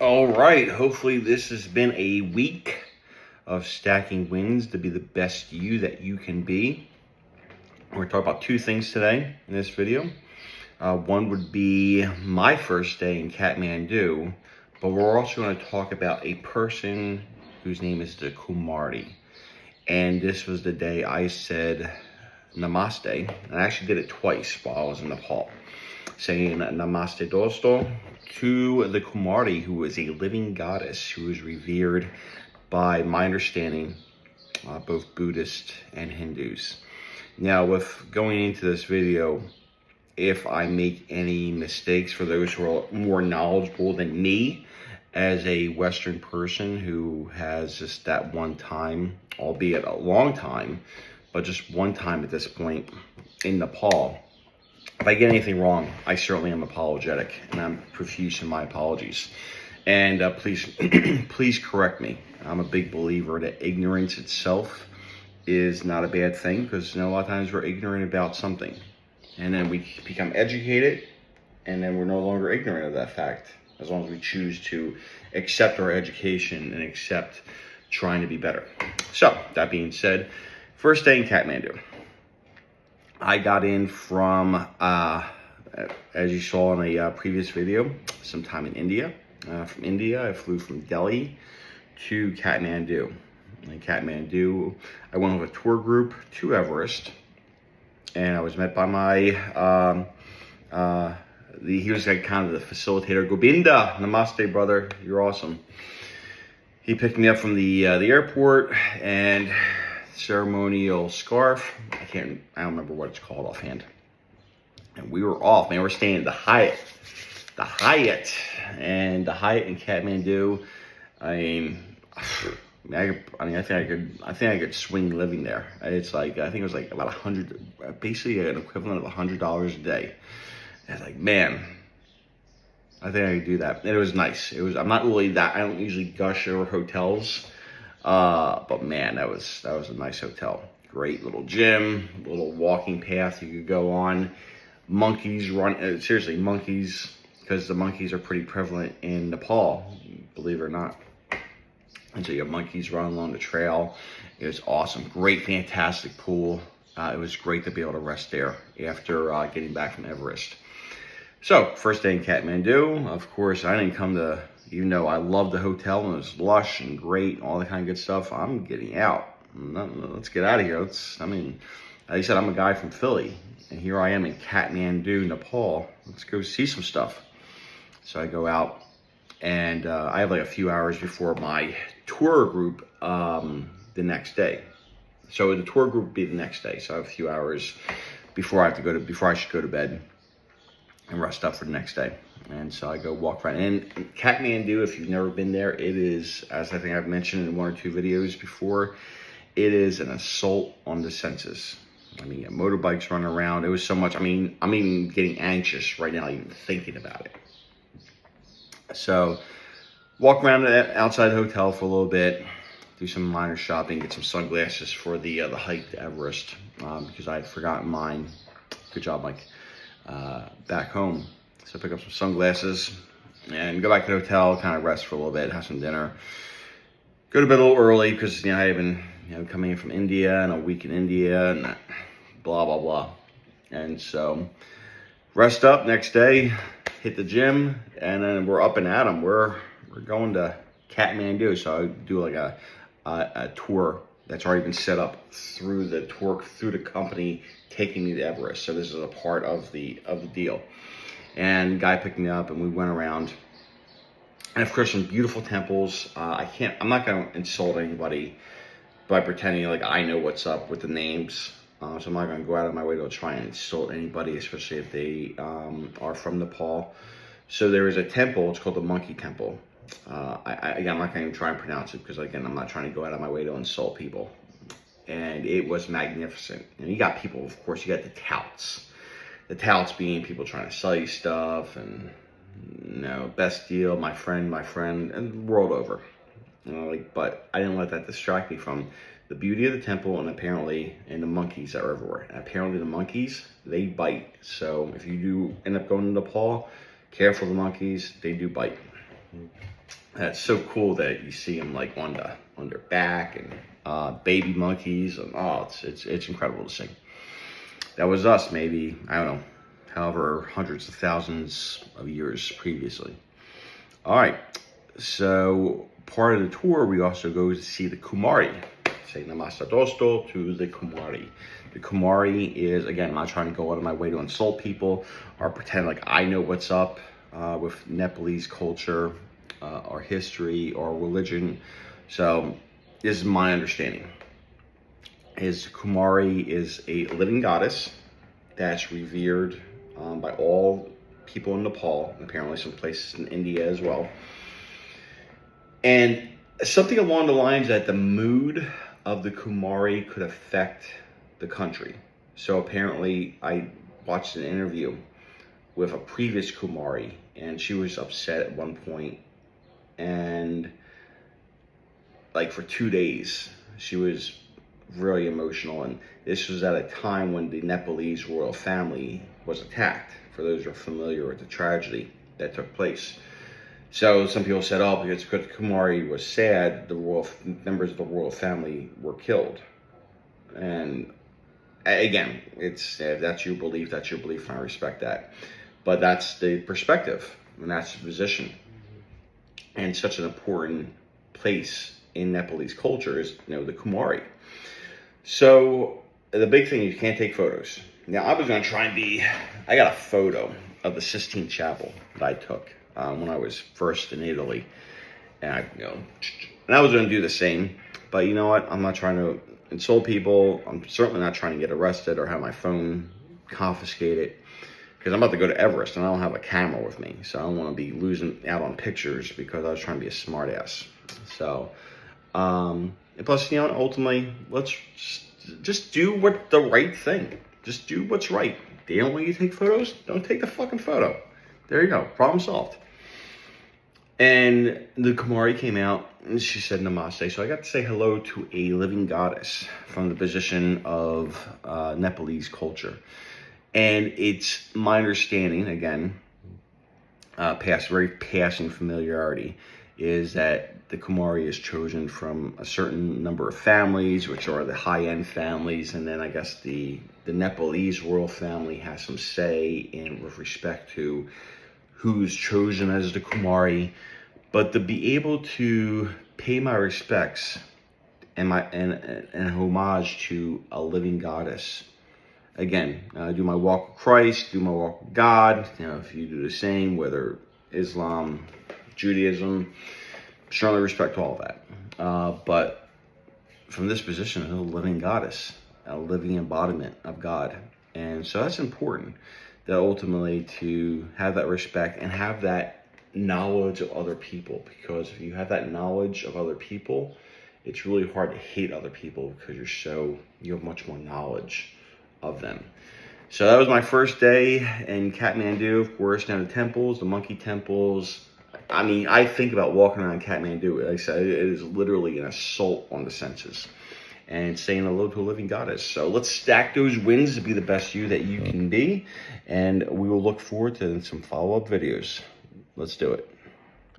All right, hopefully this has been a week of stacking wins to be the best you that you can be. We're going to talk about two things today in this video. One would be my first day in Kathmandu, but we're also going to talk about a person whose name is the Kumari. And this was the day I said Namaste, and I actually did it twice while I was in Nepal, saying Namaste Dosto to the Kumari, who is a living goddess who is revered by my understanding, both Buddhist and Hindus. Now, with going into this video, if I make any mistakes for those who are more knowledgeable than me, as a Western person who has just that one time, albeit a long time, but just one time at this point in Nepal, if I get anything wrong, I certainly am apologetic, and I'm profuse in my apologies. And please, please correct me. I'm a big believer that ignorance itself is not a bad thing, because a lot of times we're ignorant about something, and then we become educated, and then we're no longer ignorant of that fact, as long as we choose to accept our education and accept trying to be better. So, that being said, first day in Kathmandu. I got in from, as you saw in a previous video, sometime in India. From India, I flew from Delhi to Kathmandu. In Kathmandu, I went with a tour group to Everest, and I was met by my, he was like kind of the facilitator. Gobinda, namaste, brother, you're awesome. He picked me up from the airport, and ceremonial scarf. I don't remember what it's called offhand. And we were off, man. We're staying at the Hyatt. And the Hyatt in Kathmandu. I think I could swing living there. It's like, I think it was like about $100, basically an equivalent of $100 a day. And like, man, I think I could do that. And it was nice. I'm not really that, I don't usually gush over hotels. But man, that was a nice hotel. Great little gym, little walking path you could go on. Monkeys run, seriously, monkeys, because the monkeys are pretty prevalent in Nepal, believe it or not. And so you have monkeys running along the trail. It was awesome. Great, fantastic pool. It was great to be able to rest there after getting back from Everest. So, first day in Kathmandu, of course, I didn't come to, even though I loved the hotel and it was lush and great and all that kind of good stuff, I'm getting out. Let's get out of here. Like I said, I'm a guy from Philly, and here I am in Kathmandu, Nepal. Let's go see some stuff. So I go out, and I have like a few hours before my tour group the next day. So the tour group would be the next day. So I have a few hours before I should go to bed and rest up for the next day. And so I go walk around. And Kathmandu, if you've never been there, it is, as I think I've mentioned in one or two videos before, it is an assault on the senses. I mean, motorbikes running around. It was so much. I mean, I'm even getting anxious right now, even thinking about it. So walk around outside the hotel for a little bit, do some minor shopping, get some sunglasses for the hike to Everest, because I had forgotten mine. Good job, Mike. Back home. So pick up some sunglasses and go back to the hotel, kind of rest for a little bit, have some dinner. Go to bed a little early because, I had been, coming in from India and a week in India and blah, blah, blah. And so rest up next day, hit the gym, and then we're up and at 'em. We're going to Kathmandu. So I do like a tour that's already been set up through the company taking me to Everest. So this is a part of the deal. And the guy picked me up, and we went around. And of course, some beautiful temples. I'm not going to insult anybody by pretending like I know what's up with the names. So I'm not going to go out of my way to try and insult anybody, especially if they are from Nepal. So there is a temple. It's called the Monkey Temple. I'm not going to even try and pronounce it because, again, I'm not trying to go out of my way to insult people. And it was magnificent. And you got people, of course, you got the touts. The touts being people trying to sell you stuff and, best deal, my friend, and the world over. But I didn't let that distract me from the beauty of the temple and the monkeys that are everywhere. And apparently the monkeys, they bite. So if you do end up going to Nepal, careful of the monkeys, they do bite. That's so cool that you see them like on their back, and baby monkeys, and oh, it's incredible to see. That was us, maybe, I don't know, however hundreds of thousands of years previously. All right, so part of the tour, we also go to see the kumari. Say namaste dosto to the kumari. The kumari is, again, I'm not trying to go out of my way to insult people or pretend like I know what's up with Nepalese culture, or history, or religion. So this is my understanding. Kumari is a living goddess that's revered by all people in Nepal, and apparently some places in India as well. And something along the lines that the mood of the kumari could affect the country. So apparently I watched an interview with a previous kumari, and she was upset at one point, and like for 2 days she was really emotional. And this was at a time when the Nepalese royal family was attacked, for those who are familiar with the tragedy that took place. So some people said, oh, because Kumari was sad, the members of the royal family were killed. And again, it's if that's your belief, and I respect that. But that's the perspective, and that's the position. And such an important place in Nepalese culture is, the Kumari. So the big thing is you can't take photos. Now I was going to try and I got a photo of the Sistine Chapel that I took when I was first in Italy. And I was going to do the same, but you know what? I'm not trying to insult people. I'm certainly not trying to get arrested or have my phone confiscated, because I'm about to go to Everest and I don't have a camera with me. So I don't want to be losing out on pictures because I was trying to be a smart ass. So, and plus, ultimately, let's just do the right thing. Just do what's right. They don't want you to take photos? Don't take the fucking photo. There you go. Problem solved. And the Kumari came out and she said namaste. So I got to say hello to a living goddess from the position of Nepalese culture. And it's my understanding, again, very passing familiarity, is that the Kumari is chosen from a certain number of families, which are the high-end families, and then I guess the Nepalese royal family has some say with respect to who's chosen as the Kumari. But to be able to pay my respects and homage to a living goddess, again, do my walk with Christ, do my walk with God. If you do the same, whether Islam, Judaism, certainly respect all of that. But from this position, a living goddess, a living embodiment of God. And so that's important, that ultimately to have that respect and have that knowledge of other people. Because if you have that knowledge of other people, it's really hard to hate other people because you have much more knowledge of them. So that was my first day in Kathmandu. Of course, now the temples, the monkey temples. I mean, I think about walking around Kathmandu. Like I said, it is literally an assault on the senses. And saying hello to a living goddess. So let's stack those wins to be the best you that you can be. And we will look forward to some follow-up videos. Let's do it.